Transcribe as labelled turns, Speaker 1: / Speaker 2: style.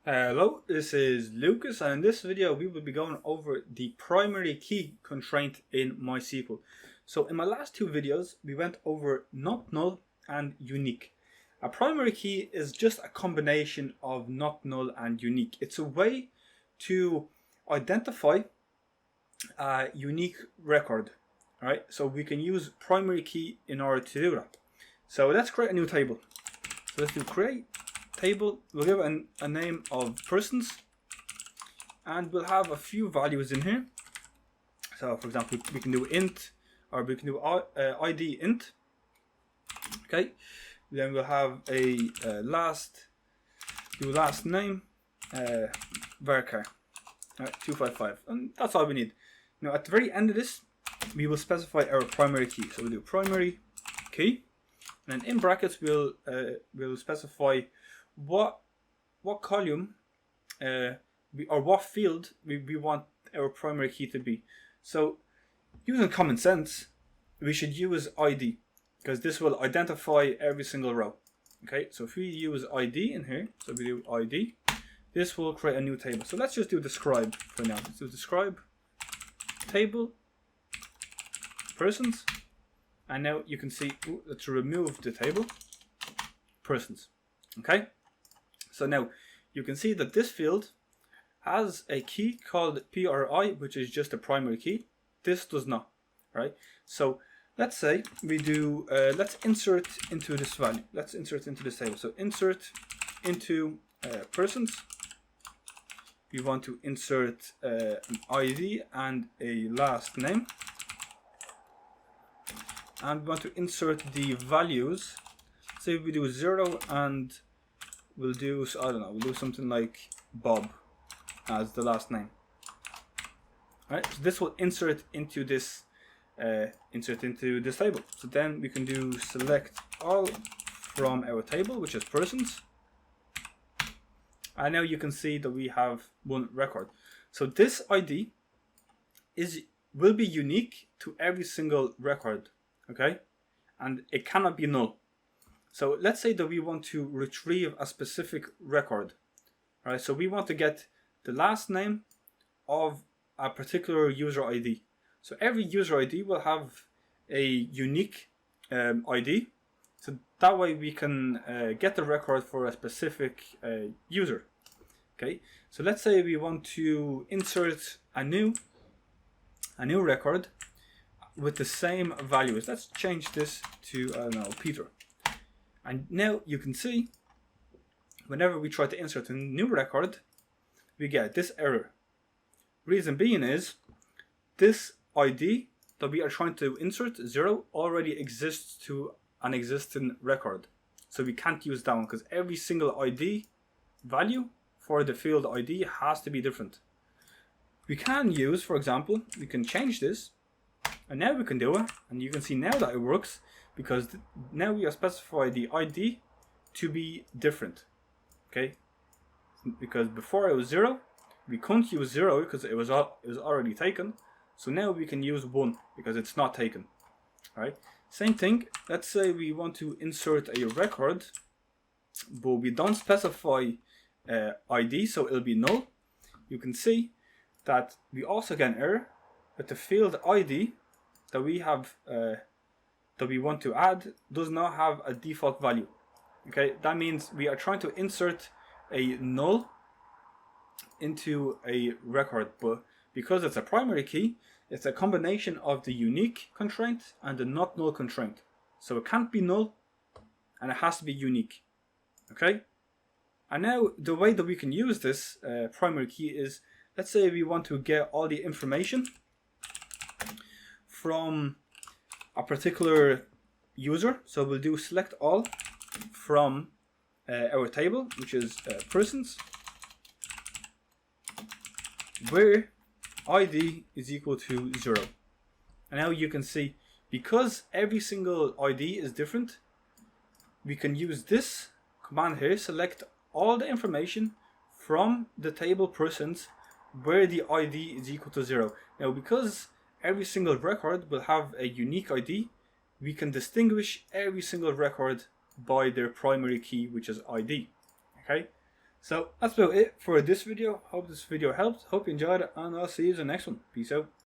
Speaker 1: Hello, this is Lucas, and in this video we will be going over the primary key constraint in MySQL. So in my last two videos we went over not null and unique. A primary key is just a combination of not null and unique. It's a way to identify a unique record. Alright, so we can use primary key in order to do that. So let's create a new table. So let's do create table. We'll give it a name of persons, and we'll have a few values in here. So for example, we can do int, or we can do id int. Okay, then we'll have a last name varchar 255, and that's all we need. Now at the very end of this we will specify our primary key. So we'll do primary key, and then in brackets we'll specify what column or what field we want our primary key to be. So using common sense, we should use ID, because this will identify every single row. Okay, so if we use ID in here, so we do ID, this will create a new table. So let's just do describe for now. So describe table persons, and now you can see, let's remove the table persons. Okay, so now you can see that this field has a key called PRI, which is just a primary key. This does not, right? So let's say we do, let's insert into this value. Let's insert into this table. So insert into persons. We want to insert an ID and a last name. And we want to insert the values. Say we do 0 and we'll do, I don't know, we'll do something like Bob as the last name. Alright, so this will insert into this table. So then we can do select all from our table, which is persons. And now you can see that we have one record. So this ID will be unique to every single record, okay? And it cannot be null. So let's say that we want to retrieve a specific record. Alright, so we want to get the last name of a particular user ID. So every user ID will have a unique ID. So that way we can get the record for a specific user. Okay, so let's say we want to insert a new record with the same values. Let's change this to, I don't know, Peter. And now you can see, whenever we try to insert a new record, we get this error. Reason being is, this ID that we are trying to insert, 0, already exists to an existing record. So we can't use that one, because every single ID value for the field ID has to be different. We can use, for example, we can change this, and now we can do it, and you can see now that it works, because now we have specified the ID to be different. Okay, because before it was 0, we couldn't use 0 because it was already taken. So now we can use 1 because it's not taken. Alright, same thing. Let's say we want to insert a record, but we don't specify ID, so it'll be null. You can see that we also get an error, but the field ID that we have that we want to add does not have a default value. Okay, that means we are trying to insert a null into a record, but because it's a primary key, it's a combination of the unique constraint and the not null constraint. So it can't be null and it has to be unique. Okay, and now the way that we can use this primary key is, let's say we want to get all the information from a particular user. So we'll do select all from our table, which is persons, where ID is equal to 0. And now you can see, because every single ID is different, we can use this command here, select all the information from the table persons where the ID is equal to 0. Now because every single record will have a unique ID, we can distinguish every single record by their primary key, which is ID. Okay, So that's about it for this video. Hope this video helped. Hope you enjoyed it, and I'll see you in the next one. Peace out.